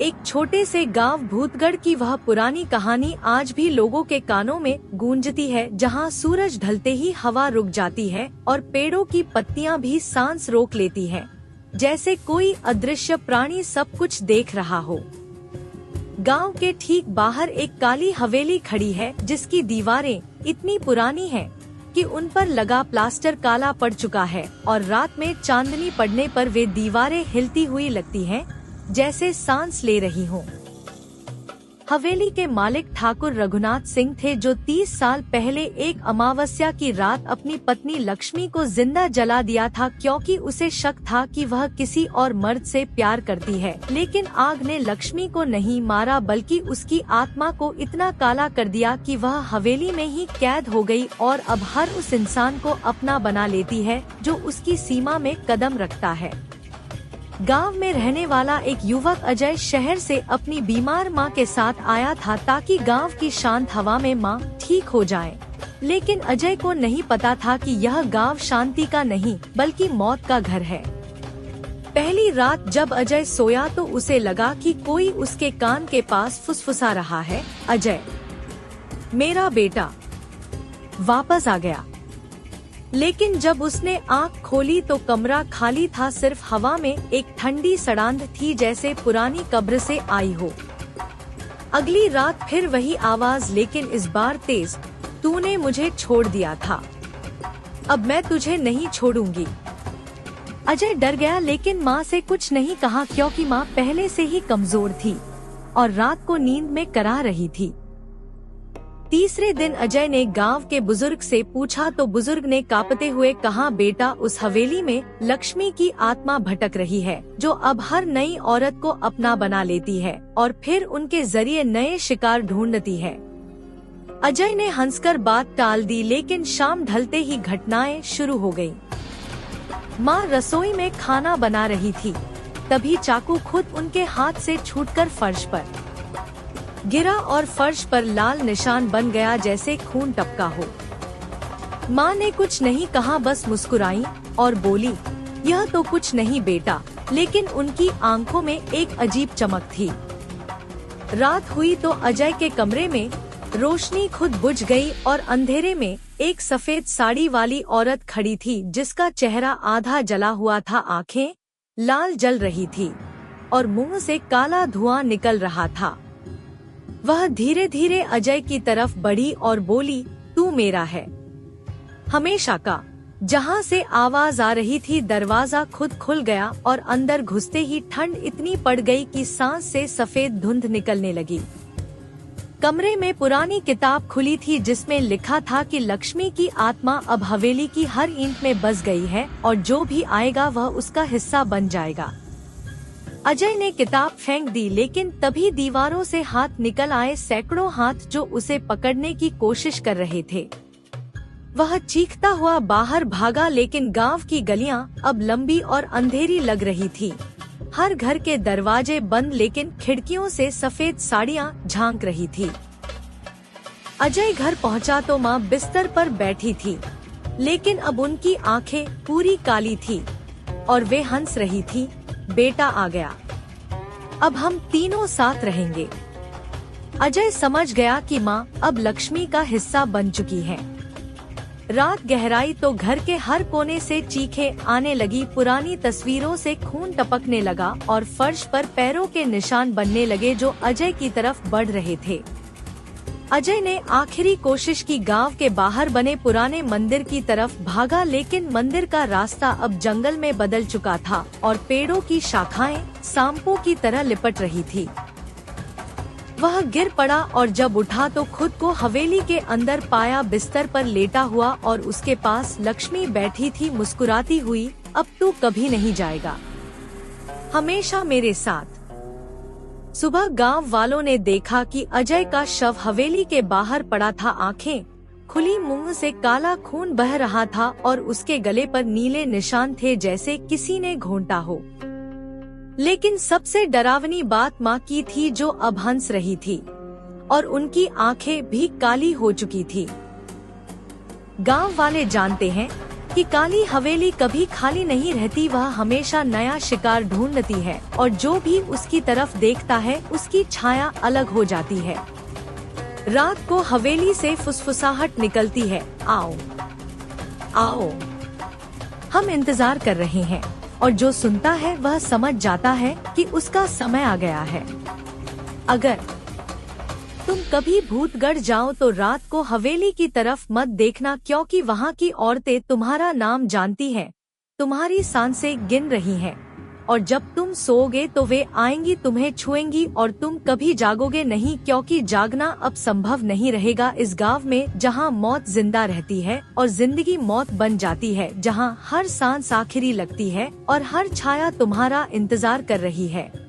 एक छोटे से गांव भूतगढ़ की वह पुरानी कहानी आज भी लोगों के कानों में गूंजती है, जहां सूरज ढलते ही हवा रुक जाती है और पेड़ों की पत्तियां भी सांस रोक लेती हैं, जैसे कोई अदृश्य प्राणी सब कुछ देख रहा हो। गांव के ठीक बाहर एक काली हवेली खड़ी है, जिसकी दीवारें इतनी पुरानी हैं कि उन पर लगा प्लास्टर काला पड़ चुका है और रात में चांदनी पड़ने पर वे दीवारें हिलती हुई लगती हैं, जैसे सांस ले रही हों। हवेली के मालिक ठाकुर रघुनाथ सिंह थे, जो 30 साल पहले एक अमावस्या की रात अपनी पत्नी लक्ष्मी को जिंदा जला दिया था, क्योंकि उसे शक था कि वह किसी और मर्द से प्यार करती है। लेकिन आग ने लक्ष्मी को नहीं मारा, बल्कि उसकी आत्मा को इतना काला कर दिया कि वह हवेली में ही कैद हो गई और अब हर उस इंसान को अपना बना लेती है जो उसकी सीमा में कदम रखता है। गांव में रहने वाला एक युवक अजय शहर से अपनी बीमार मां के साथ आया था, ताकि गांव की शांत हवा में मां ठीक हो जाए। लेकिन अजय को नहीं पता था कि यह गांव शांति का नहीं बल्कि मौत का घर है। पहली रात जब अजय सोया तो उसे लगा कि कोई उसके कान के पास फुसफुसा रहा है, अजय, मेरा बेटा वापस आ गया। लेकिन जब उसने आँख खोली तो कमरा खाली था, सिर्फ हवा में एक ठंडी सड़ांध थी, जैसे पुरानी कब्र से आई हो। अगली रात फिर वही आवाज, लेकिन इस बार तेज, तूने मुझे छोड़ दिया था, अब मैं तुझे नहीं छोड़ूंगी। अजय डर गया, लेकिन माँ से कुछ नहीं कहा, क्योंकि माँ पहले से ही कमजोर थी और रात को नींद में करा रही थी। तीसरे दिन अजय ने गांव के बुजुर्ग से पूछा तो बुजुर्ग ने कांपते हुए कहा, बेटा, उस हवेली में लक्ष्मी की आत्मा भटक रही है, जो अब हर नई औरत को अपना बना लेती है और फिर उनके जरिए नए शिकार ढूंढती है। अजय ने हंसकर बात टाल दी, लेकिन शाम ढलते ही घटनाएं शुरू हो गयी। माँ रसोई में खाना बना रही थी, तभी चाकू खुद उनके हाथ से छूटकर फर्श पर गिरा और फर्श पर लाल निशान बन गया, जैसे खून टपका हो। माँ ने कुछ नहीं कहा, बस मुस्कुराई और बोली, यह तो कुछ नहीं बेटा, लेकिन उनकी आंखों में एक अजीब चमक थी। रात हुई तो अजय के कमरे में रोशनी खुद बुझ गई और अंधेरे में एक सफेद साड़ी वाली औरत खड़ी थी, जिसका चेहरा आधा जला हुआ था, आंखें लाल जल रही थी और मुंह से काला धुआं निकल रहा था। वह धीरे धीरे अजय की तरफ बढ़ी और बोली, तू मेरा है, हमेशा का। जहां से आवाज आ रही थी दरवाजा खुद खुल गया और अंदर घुसते ही ठंड इतनी पड़ गई कि सांस से सफेद धुंध निकलने लगी। कमरे में पुरानी किताब खुली थी, जिसमें लिखा था कि लक्ष्मी की आत्मा अब हवेली की हर ईंट में बस गई है और जो भी आएगा वह उसका हिस्सा बन जाएगा। अजय ने किताब फेंक दी, लेकिन तभी दीवारों से हाथ निकल आए, सैकड़ों हाथ जो उसे पकड़ने की कोशिश कर रहे थे। वह चीखता हुआ बाहर भागा, लेकिन गांव की गलियां अब लंबी और अंधेरी लग रही थी। हर घर के दरवाजे बंद, लेकिन खिड़कियों से सफेद साड़ियां झांक रही थी। अजय घर पहुंचा तो माँ बिस्तर पर बैठी थी, लेकिन अब उनकी आंखें पूरी काली थी और वे हंस रही थी, बेटा आ गया, अब हम तीनों साथ रहेंगे। अजय समझ गया कि माँ अब लक्ष्मी का हिस्सा बन चुकी है। रात गहराई तो घर के हर कोने से चीखें आने लगी, पुरानी तस्वीरों से खून टपकने लगा और फर्श पर पैरों के निशान बनने लगे, जो अजय की तरफ बढ़ रहे थे। अजय ने आखिरी कोशिश की, गांव के बाहर बने पुराने मंदिर की तरफ भागा, लेकिन मंदिर का रास्ता अब जंगल में बदल चुका था और पेड़ों की शाखाएं सांपों की तरह लिपट रही थी। वह गिर पड़ा और जब उठा तो खुद को हवेली के अंदर पाया, बिस्तर पर लेटा हुआ और उसके पास लक्ष्मी बैठी थी, मुस्कुराती हुई, अब तू कभी नहीं जाएगा, हमेशा मेरे साथ। सुबह गांव वालों ने देखा कि अजय का शव हवेली के बाहर पड़ा था, आंखें खुली, मुंह से काला खून बह रहा था और उसके गले पर नीले निशान थे, जैसे किसी ने घोंटा हो। लेकिन सबसे डरावनी बात माँ की थी, जो अब हंस रही थी और उनकी आंखें भी काली हो चुकी थी। गांव वाले जानते हैं कि काली हवेली कभी खाली नहीं रहती, वह हमेशा नया शिकार ढूंढती है और जो भी उसकी तरफ देखता है उसकी छाया अलग हो जाती है। रात को हवेली से फुसफुसाहट निकलती है, आओ आओ, हम इंतजार कर रहे हैं। और जो सुनता है वह समझ जाता है कि उसका समय आ गया है। अगर तुम कभी भूतगढ़ जाओ तो रात को हवेली की तरफ मत देखना, क्योंकि वहाँ की औरतें तुम्हारा नाम जानती हैं, तुम्हारी सांसें गिन रही हैं, और जब तुम सोओगे तो वे आएंगी, तुम्हें छुएंगी और तुम कभी जागोगे नहीं, क्योंकि जागना अब संभव नहीं रहेगा इस गांव में जहां मौत जिंदा रहती है और जिंदगी मौत बन जाती है, जहां हर सांस आखिरी लगती है और हर छाया तुम्हारा इंतजार कर रही है।